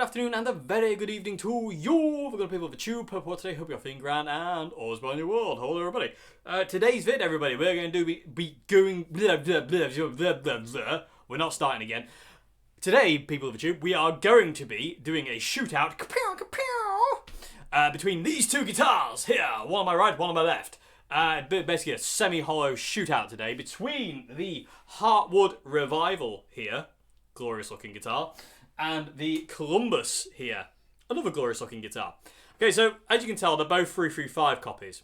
afternoon, and a very good evening to you, the good people of the tube. Hope today, hope you're feeling grand and all's well in your world. Hello, everybody. Today's vid, everybody, we're going to be going. Blah, blah, blah, blah, blah, blah, blah. We're not starting again. Today, people of the tube, we are going to be doing a shootout between these two guitars here, one on my right, one on my left. Basically a semi-hollow shootout today between the Heartwood Revival here, glorious looking guitar, and the Columbus here, another glorious looking guitar. Okay, so as you can tell, they're both 335 copies,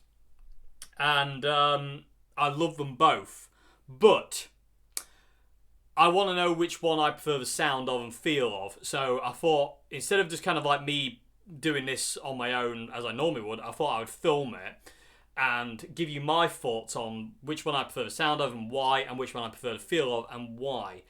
and I love them both, but I want to know which one I prefer the sound of and feel of. So I thought, instead of just kind of like me doing this on my own as I normally would, I thought I would film it and give you my thoughts on which one I prefer the sound of and why, and which one I prefer the feel of and why.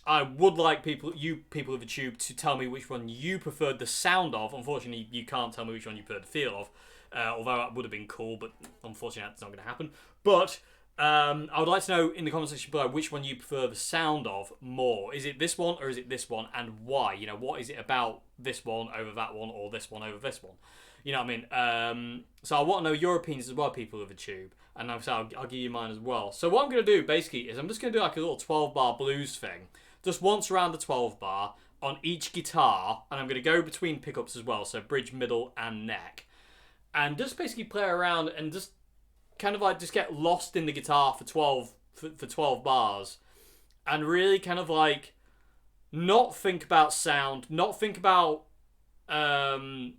I would like you people of the tube to tell me which one you preferred the sound of. Unfortunately, you can't tell me which one you preferred the feel of, although that would have been cool, but unfortunately that's not going to happen. But I would like to know in the comment section below which one you prefer the sound of more. Is it this one or is it this one, and why? You know, what is it about this one over that one, or this one over this one? You know what I mean? So I want to know your opinions as well, people of the tube. And I'll give you mine as well. So what I'm going to do, basically, is I'm just going to do like a little 12-bar blues thing. Just once around the 12-bar on each guitar. And I'm going to go between pickups as well. So bridge, middle, and neck. And just basically play around and just kind of like just get lost in the guitar for 12 bars. And really kind of like not think about sound. Not think about kind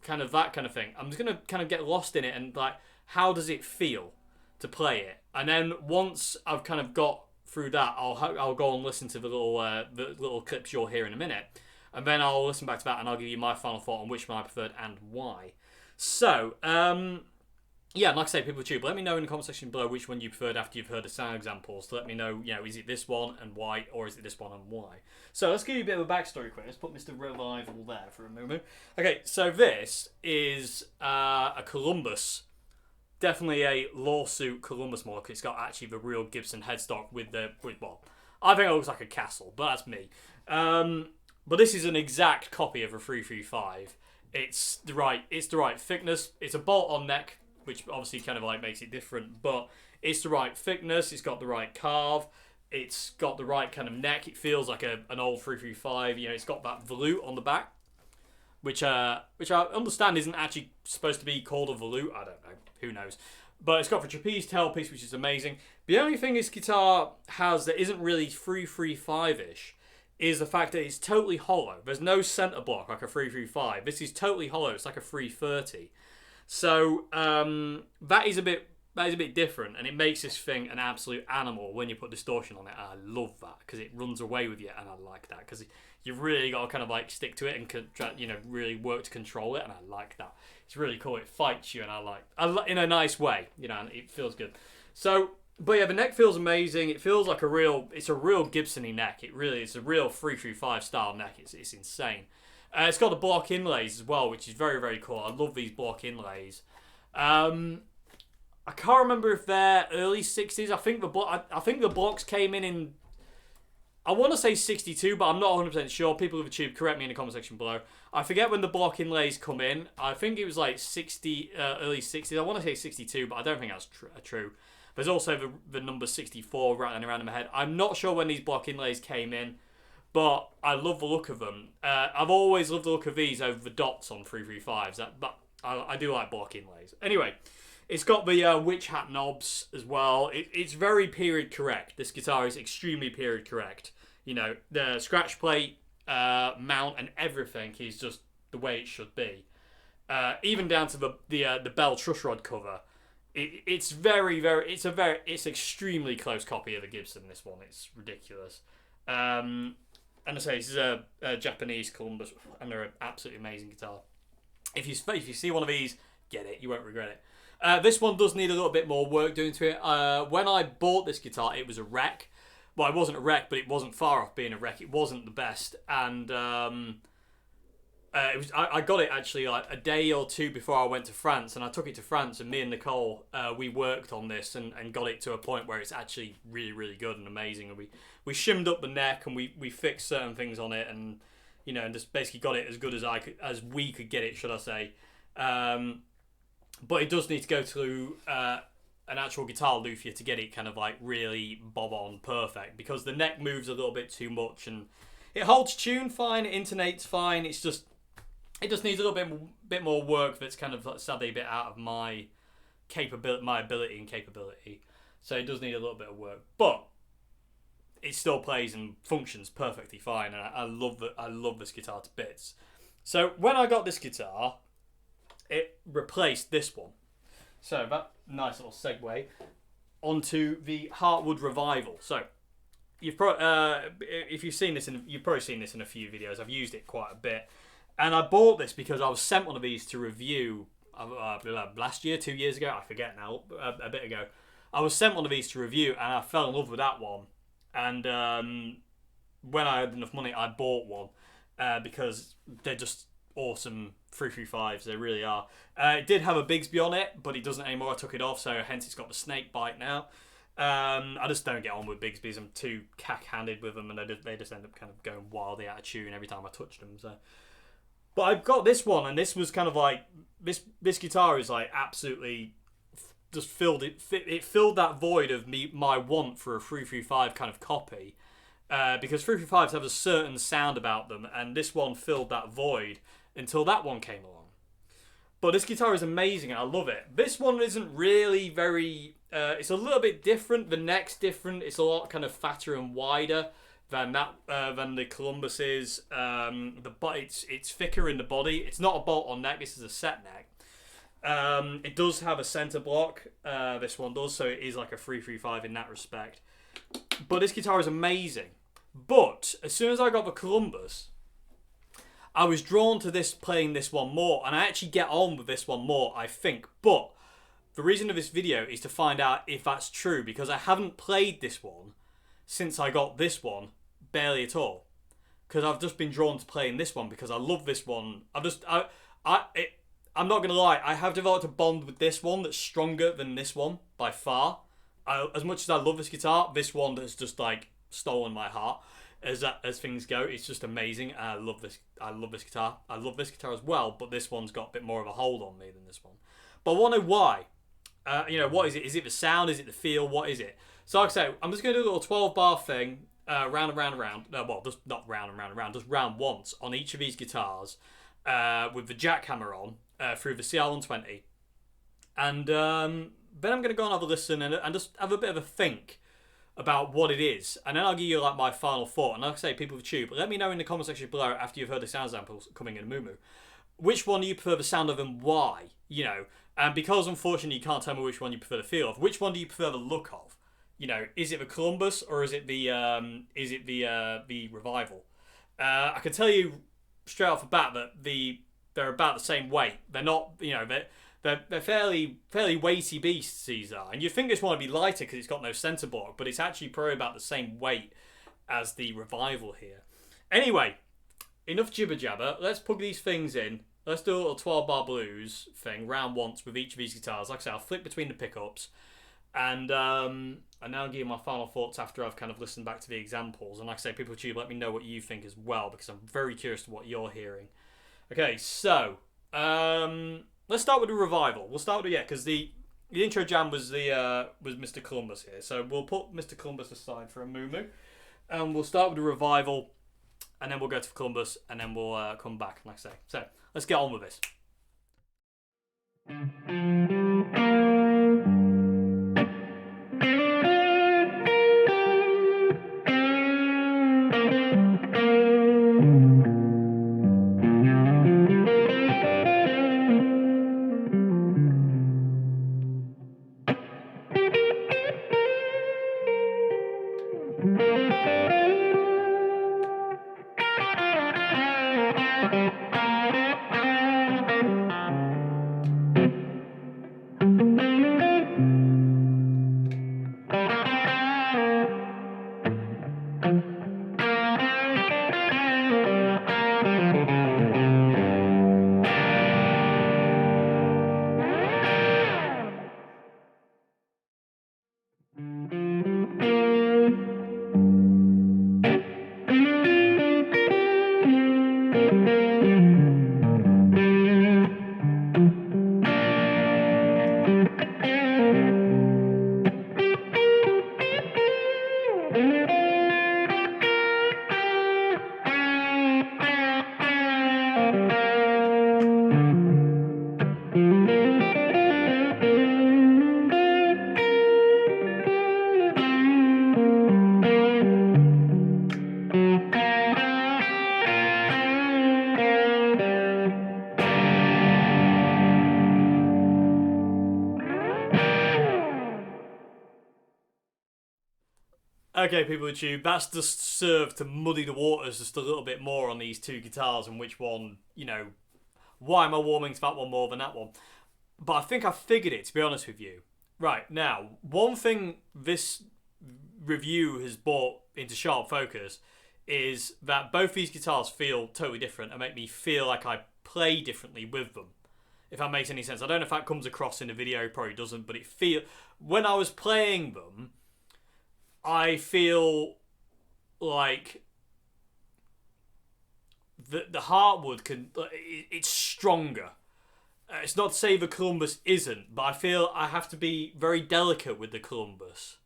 of that kind of thing. I'm just going to kind of get lost in it and like, how does it feel to play it? And then once I've kind of got through that, I'll go and listen to the little clips you'll hear in a minute, and then I'll listen back to that and I'll give you my final thought on which one I preferred and why. So yeah, like I say, people of tube, let me know in the comment section below which one you preferred after you've heard the sound examples. To let me know, you know, is it this one and why, or is it this one and why? So let's give you a bit of a backstory quick. Let's put Mr. Revival there for a moment. Okay, so this is a Columbus. Definitely a lawsuit Columbus model. It's got actually the real Gibson headstock with well, I think it looks like a castle, but that's me. But this is an exact copy of a 335. It's the right thickness. It's a bolt-on neck, which obviously kind of like makes it different, but it's the right thickness. It's got the right carve. It's got the right kind of neck. It feels like an old 335. You know, it's got that volute on the back, which I understand isn't actually supposed to be called a volute. I don't know. Who knows? But it's got the trapeze tailpiece, which is amazing. The only thing this guitar has that isn't really 335-ish is the fact that it's totally hollow. There's no center block like a 335. This is totally hollow. It's like a 330. So that is a bit different, and it makes this thing an absolute animal when you put distortion on it. And I love that because it runs away with you, and I like that because you've really got to kind of like stick to it and, you know, really work to control it, and I like that. It's really cool. It fights you, and I like in a nice way, you know, and it feels good. So, but yeah, the neck feels amazing. It feels like it's a real Gibson-y neck. It's a real 335 style neck. It's insane. It's got the block inlays as well, which is very, very cool. I love these block inlays. I can't remember if they're early 60s. I think the blocks came in I want to say 62, but I'm not 100% sure. People of the tube, correct me in the comment section below. I forget when the block inlays come in. I think it was like 60, early 60s. I want to say 62, but I don't think that's true. There's also the number 64 rattling around in my head. I'm not sure when these block inlays came in, but I love the look of them. I've always loved the look of these over the dots on 335s, but I do like block inlays. Anyway, it's got the witch hat knobs as well. It's very period correct. This guitar is extremely period correct. You know, the scratch plate, mount, and everything is just the way it should be. Even down to the bell truss rod cover. It's extremely close copy of the Gibson. This one, it's ridiculous. And I say this is a Japanese Columbus, and they're an absolutely amazing guitar. If you see one of these, get it. You won't regret it. This one does need a little bit more work doing to it. When I bought this guitar, it was a wreck. Well, it wasn't a wreck, but it wasn't far off being a wreck. It wasn't the best, and I got it actually like a day or two before I went to France, and I took it to France, and me and Nicole we worked on this and got it to a point where it's actually really, really good and amazing. And we shimmed up the neck, and we fixed certain things on it, and and just basically got it as good as we could get it, should I say. But it does need to go through an actual guitar luthier to get it kind of like really bob on perfect, because the neck moves a little bit too much, and it holds tune fine, it intonates fine. It just needs a little bit more work. That's kind of sadly a bit out of my ability and capability. So it does need a little bit of work, but it still plays and functions perfectly fine, and I love this guitar to bits. So when I got this guitar, it replaced this one. So that nice little segue onto the Heartwood Revival. So if you've seen this, you've probably seen this in a few videos. I've used it quite a bit, and I bought this because I was sent one of these to review last year, 2 years ago. I forget now, a bit ago. I was sent one of these to review, and I fell in love with that one. And when I had enough money, I bought one because they're just awesome 335s. They really are. It did have a Bigsby on it, but it doesn't anymore. I took it off, so hence it's got the snake bite now. I just don't get on with Bigsby's. I'm too cack-handed with them, and they just end up kind of going wildly out of tune every time I touch them. So, but I've got this one, and this was kind of like this guitar is like absolutely just filled that void of my want for a 335 kind of copy, because 335s have a certain sound about them, and this one filled that void until that one came along. But this guitar is amazing, and I love it. This one isn't really very. It's a little bit different. The neck's different. It's a lot kind of fatter and wider than the Columbus is. It's thicker in the body. It's not a bolt-on neck. This is a set neck. It does have a center block. This one does, so it is like a 335 in that respect. But this guitar is amazing. But as soon as I got the Columbus, I was drawn to playing this one more, and I actually get on with this one more, I think. But the reason of this video is to find out if that's true, because I haven't played this one since I got this one, barely at all. Because I've just been drawn to playing this one because I love this one. I'm not going to lie, I have developed a bond with this one that's stronger than this one by far. As much as I love this guitar, this one has just like stolen my heart as things go. It's just amazing. I love this guitar. I love this guitar as well, but this one's got a bit more of a hold on me than this one. But I want to know why. What is it? Is it the sound? Is it the feel? What is it? So like I say, I'm just going to do a little 12 bar thing, round and round and round. Well, just not round and round and round, just round once on each of these guitars, with the jackhammer on, through the CR120. And then I'm going to go and have a listen and just have a bit of a think about what it is. And then I'll give you like my final thought. And like I say, people of Tube, let me know in the comment section below after you've heard the sound samples coming in Moo Moo. Which one do you prefer the sound of and why? And because unfortunately you can't tell me which one you prefer the feel of, which one do you prefer the look of? Is it the Columbus or is it the Revival? I can tell you straight off the bat that they're about the same weight. They're not, they're fairly weighty beasts, these are. And you'd think this one would be lighter because it's got no center block, but it's actually probably about the same weight as the Revival here. Anyway, enough jibber jabber. Let's plug these things in. Let's do a little 12 bar blues thing round once with each of these guitars. Like I say, I'll flip between the pickups, and now give you my final thoughts after I've kind of listened back to the examples. And like I say, people of Tube, let me know what you think as well, because I'm very curious to what you're hearing. Okay, so let's start with the Revival. We'll start with because the intro jam was Mr. Columbus here. So we'll put Mr. Columbus aside for a Moo Moo, and we'll start with the Revival, and then we'll go to Columbus, and then we'll come back, like I say. So let's get on with this. Okay, people on YouTube, that's just served to muddy the waters just a little bit more on these two guitars and which one, why am I warming to that one more than that one? But I think I figured it, to be honest with you. Right, now, one thing this review has brought into sharp focus is that both these guitars feel totally different and make me feel like I play differently with them. If that makes any sense. I don't know if that comes across in the video, it probably doesn't, but when I was playing them, I feel like the Heartwood it's stronger. It's not to say the Columbus isn't, but I feel I have to be very delicate with the Columbus.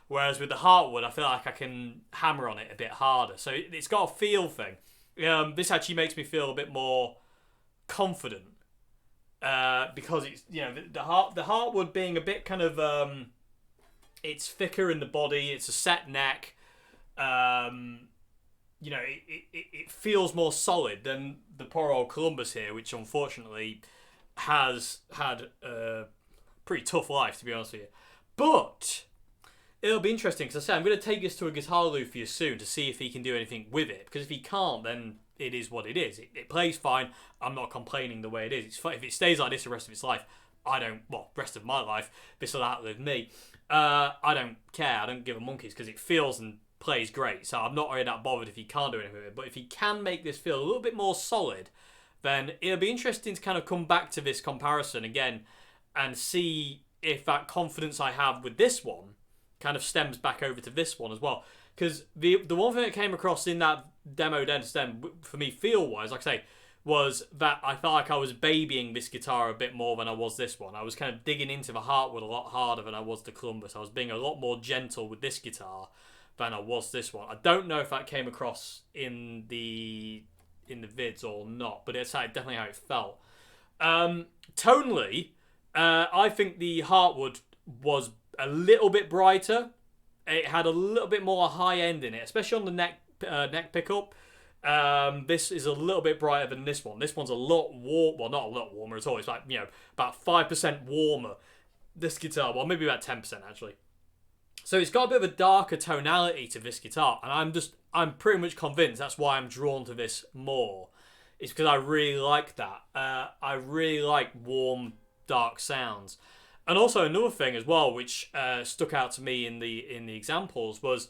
Whereas with the Heartwood, I feel like I can hammer on it a bit harder. So it's got a feel thing. This actually makes me feel a bit more confident. Because it's, the Heartwood being a bit kind of, it's thicker in the body, it's a set neck, it feels more solid than the poor old Columbus here, which unfortunately has had a pretty tough life, to be honest with you. But it'll be interesting, because I say I'm going to take this to a guitar luthier soon to see if he can do anything with it, because if he can't, then it is what it is. It plays fine. I'm not complaining the way it is. If it stays like this the rest of its life, rest of my life, this will outlive me. I don't care. I don't give a monkeys because it feels and plays great. So I'm not really that bothered if he can't do anything with it. But if he can make this feel a little bit more solid, then it'll be interesting to kind of come back to this comparison again and see if that confidence I have with this one kind of stems back over to this one as well. Because the one thing that came across in that demo then for me feel-wise, like I say, was that I felt like I was babying this guitar a bit more than I was this one. I was kind of digging into the Heartwood a lot harder than I was the Columbus. I was being a lot more gentle with this guitar than I was this one. I don't know if that came across in the vids or not, but it's definitely how it felt. Tonally, I think the Heartwood was a little bit brighter. It had a little bit more high end in it, especially on the neck pickup. This is a little bit brighter than this one. This one's a lot warm. Well, not a lot warmer at all. It's like, about 5% warmer. This guitar, well, maybe about 10% actually. So it's got a bit of a darker tonality to this guitar, and I'm pretty much convinced that's why I'm drawn to this more. It's because I really like that. I really like warm, dark sounds. And also another thing as well, which stuck out to me in the examples, was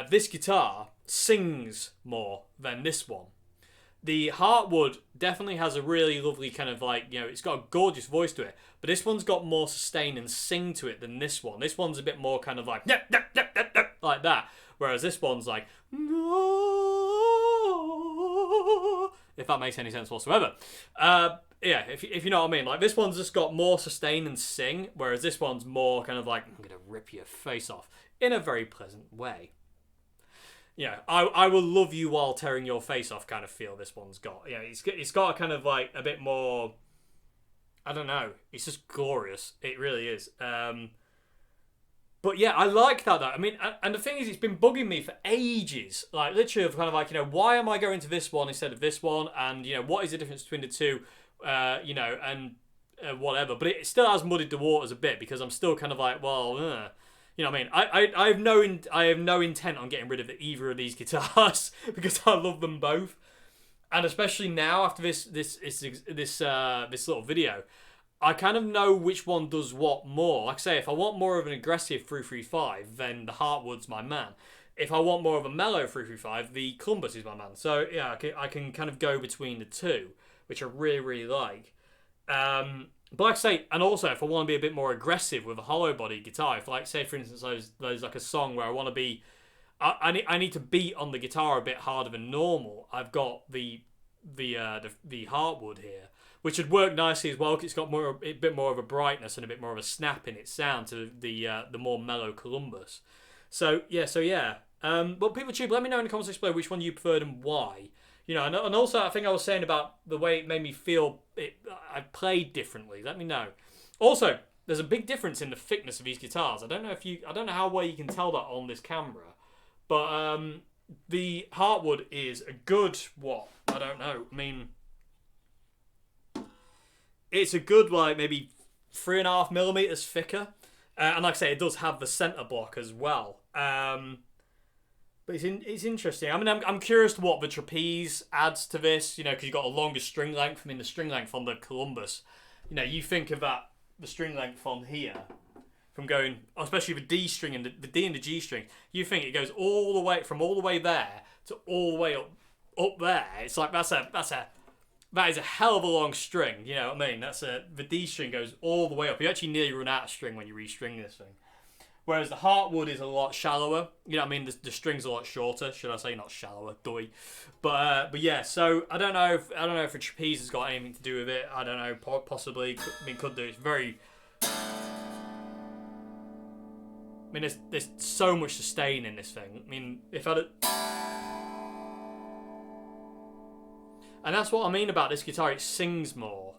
this guitar sings more than this one. The Heartwood definitely has a really lovely kind of it's got a gorgeous voice to it, but this one's got more sustain and sing to it than this one. This one's a bit more kind of like that, whereas this one's like, if that makes any sense whatsoever. If you know what I mean. Like, this one's just got more sustain and sing, whereas this one's more kind of like, I'm going to rip your face off in a very pleasant way. I will love you while tearing your face off kind of feel this one's got. It's got a kind of like a bit more, I don't know, it's just glorious. It really is. But yeah, I like that though. I mean, and the thing is, it's been bugging me for ages. Like, literally, of kind of like, why am I going to this one instead of this one? And, what is the difference between the two? Whatever. But it still has muddied the waters a bit, because I'm still kind of like, well, you know what I mean? I have no intent on getting rid of either of these guitars because I love them both, and especially now after this little video, I kind of know which one does what more. Like I say, if I want more of an aggressive 335, then the Heartwood's my man. If I want more of a mellow 335, the Columbus is my man. So yeah, I can kind of go between the two, which I really, really like. But like I say, and also if I want to be a bit more aggressive with a hollow body guitar, if like say for instance there's like a song where I want to be, I need to beat on the guitar a bit harder than normal. I've got the Heartwood here, which would work nicely as well, because it's got a bit more of a brightness and a bit more of a snap in its sound to the more mellow Columbus. So yeah. But people, let me know in the comments below which one you preferred and why. And also I think I was saying about the way it made me feel. I played differently. Let me know. Also, there's a big difference in the thickness of these guitars. I don't know how well you can tell that on this camera, but the Heartwood is a good what? I don't know. I mean, it's a good maybe 3.5 millimeters thicker, and like I say, it does have the center block as well. But it's interesting. I mean, I'm curious to what the trapeze adds to this. You know, because you've got a longer string length. I mean, the string length on the Columbus. You know, you think of that the string length on here from going, especially the D string and the D and the G string. You think it goes all the way from all the way there to all the way up there. It's like that is a hell of a long string. You know what I mean? The D string goes all the way up. You actually nearly run out of string when you restring this thing. Whereas the Heartwood is a lot shallower. You know what I mean? The string's a lot shorter. Should I say not shallower? Doy. But yeah. So I don't know if the trapeze has got anything to do with it. I don't know. Possibly. Could do. It's very. I mean, there's so much sustain in this thing. I mean, if I'd. And that's what I mean about this guitar. It sings more.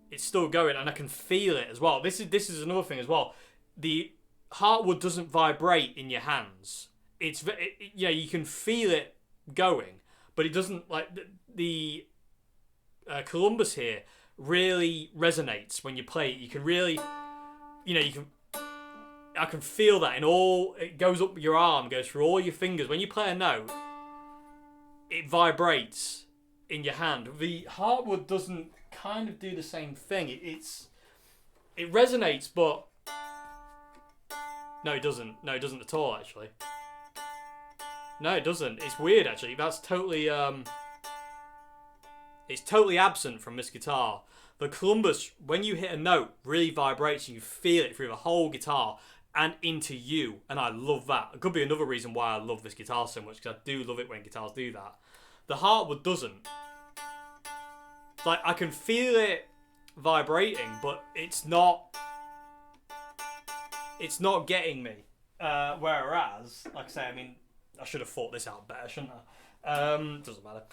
It's still going, and I can feel it as well. This is another thing as well. The Heartwood doesn't vibrate in your hands. Yeah, you can feel it going, but it doesn't, like the Columbus here really resonates when you play it. You can really, I can feel that in all. It goes up your arm, goes through all your fingers. When you play a note, it vibrates in your hand. The Heartwood doesn't kind of do the same thing. It resonates, but. No, it doesn't. No, it doesn't at all, actually. No, it doesn't. It's weird, actually. That's totally, it's totally absent from this guitar. The Columbus, when you hit a note, really vibrates. You feel it through the whole guitar and into you. And I love that. It could be another reason why I love this guitar so much, because I do love it when guitars do that. The Heartwood doesn't. Like, I can feel it vibrating, but it's not getting me. Whereas, like I say, I mean, I should have thought this out better, shouldn't I? Doesn't matter.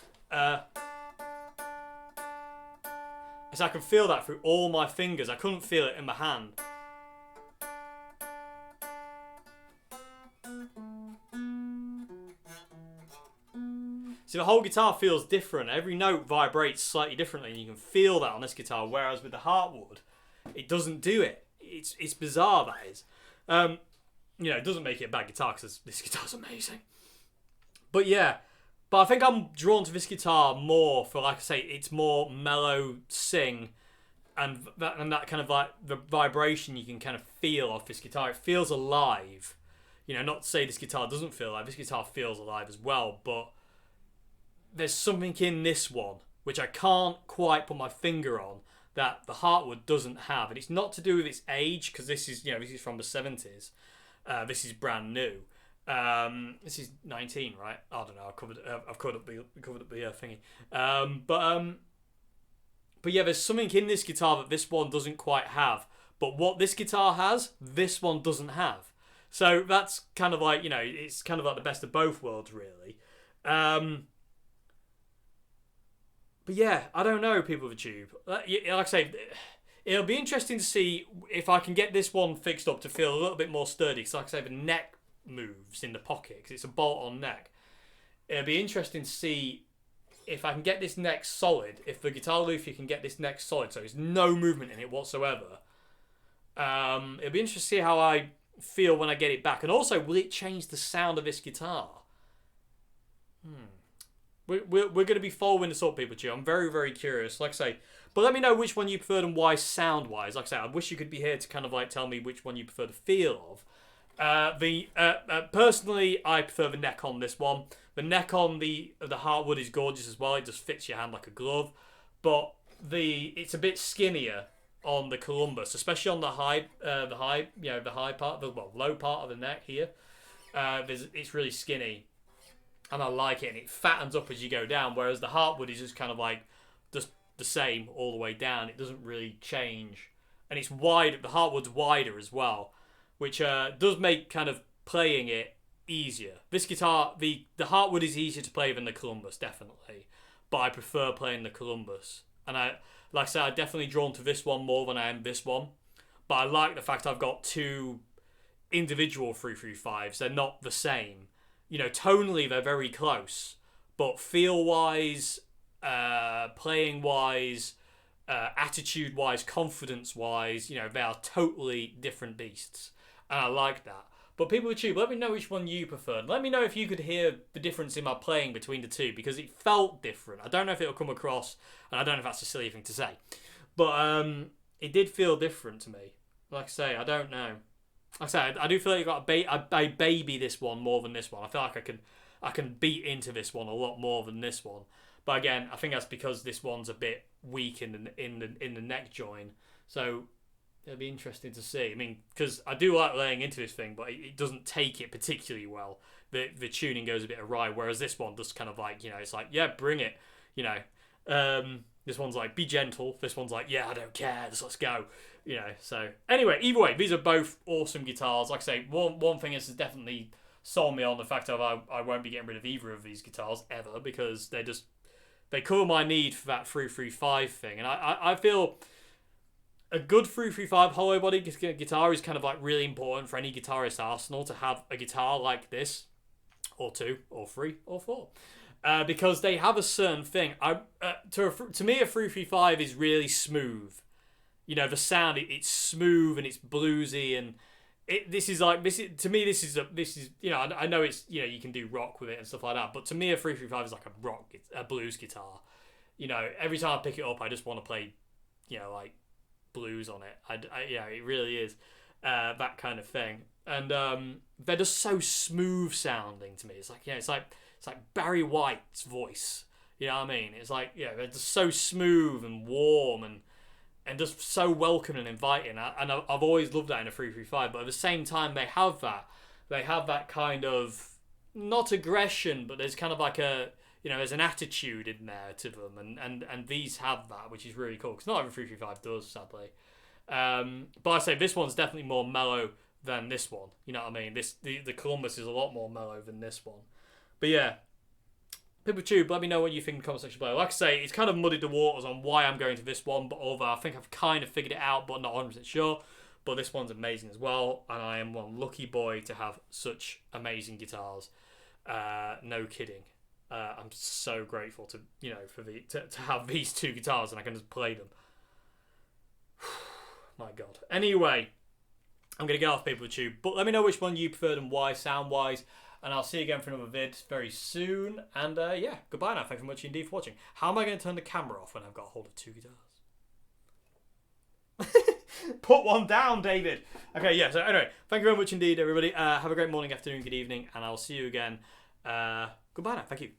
So I can feel that through all my fingers. I couldn't feel it in my hand. See, the whole guitar feels different. Every note vibrates slightly differently, and you can feel that on this guitar. Whereas with the Heartwood, it doesn't do it. It's bizarre, that is. It doesn't make it a bad guitar because this guitar's amazing. But yeah, I think I'm drawn to this guitar more for, like I say, it's more mellow sing, and that kind of like the vibration you can kind of feel off this guitar. It feels alive. Not to say this guitar doesn't feel alive. This guitar feels alive as well, but there's something in this one which I can't quite put my finger on that the Heartwood doesn't have, and it's not to do with its age, because this is from the 70s. This is brand new. This is 19, right? I don't know. I've covered up the thingy. But yeah, there's something in this guitar that this one doesn't quite have. But what this guitar has, this one doesn't have. So that's kind of like, it's kind of like the best of both worlds, really. But yeah, I don't know, people of the Tube. Like I say, it'll be interesting to see if I can get this one fixed up to feel a little bit more sturdy. Because like I say, the neck moves in the pocket because it's a bolt-on neck. It'll be interesting to see if I can get this neck solid. If the guitar luthier can get this neck solid, so there's no movement in it whatsoever. It'll be interesting to see how I feel when I get it back. And also, will it change the sound of this guitar? We're going to be following this up, people, too. I'm very, very curious, like I say. But let me know which one you preferred and why sound-wise. Like I say, I wish you could be here to kind of like tell me which one you prefer the feel of. Personally, I prefer the neck on this one. The neck on the Heartwood is gorgeous as well. It just fits your hand like a glove. But it's a bit skinnier on the Columbus, especially on the high part, low part of the neck here. It's really skinny. And I like it, and it fattens up as you go down, whereas the Heartwood is just kind of like just the same all the way down. It doesn't really change. And it's wide. The Heartwood's wider as well, which does make kind of playing it easier. This guitar, the Heartwood is easier to play than the Columbus, definitely. But I prefer playing the Columbus. And like I said, I'm definitely drawn to this one more than I am this one. But I like the fact I've got two individual 335s. They're not the same. Tonally they're very close, but feel-wise, playing-wise, attitude-wise, confidence-wise, they are totally different beasts, and I like that. But people with Tube, let me know which one you preferred. Let me know if you could hear the difference in my playing between the two, because it felt different. I don't know if it'll come across, and I don't know if that's a silly thing to say, but it did feel different to me. Like I say, I don't know. Like I say, I do feel like I baby this one more than this one. I feel like I can beat into this one a lot more than this one. But again, I think that's because this one's a bit weak in the neck join. So it'll be interesting to see. I mean, because I do like laying into this thing, but it doesn't take it particularly well. The tuning goes a bit awry, whereas this one just kind of like, it's like, yeah, bring it. This one's like, be gentle. This one's like, yeah, I don't care. Just let's go. So anyway, either way, these are both awesome guitars. Like I say, one thing is definitely sold me on the fact of I won't be getting rid of either of these guitars ever, because they cover my need for that 335 thing. And I feel a good 335 hollow body guitar is kind of like really important for any guitarist arsenal to have a guitar like this, or 2, or 3, or 4. Because they have a certain thing. To me, a 335 is really smooth. The sound, it's smooth and it's bluesy, and to me this is I know it's you can do rock with it and stuff like that, but to me a 335 is like a blues guitar. Every time I pick it up, I just want to play like blues on it. It really is that kind of thing, and they're just so smooth sounding to me. It's like it's like Barry White's voice. You know what I mean? It's like they're just so smooth and warm and just so welcoming and inviting. And I've always loved that in a 335. But at the same time, they have that kind of, not aggression, but there's kind of like there's an attitude in there to them, and these have that, which is really cool, because not every 335 does, sadly. But I say this one's definitely more mellow than this one. You know what I mean? The Columbus is a lot more mellow than this one. But yeah, people tube, let me know what you think in the comment section below. Like I say, it's kind of muddied the waters on why I'm going to this one, but although I think I've kind of figured it out, but not 100% sure. But this one's amazing as well, and I am one lucky boy to have such amazing guitars. No kidding. I'm so grateful to to have these two guitars, and I can just play them. My God. Anyway, I'm gonna get off people tube, but let me know which one you preferred and why, sound wise. And I'll see you again for another vid very soon. And yeah, goodbye now. Thank you very much indeed for watching. How am I going to turn the camera off when I've got hold of 2 guitars? Put one down, David. Okay, yeah. So anyway, thank you very much indeed, everybody. Have a great morning, afternoon, good evening, and I'll see you again. Goodbye now. Thank you.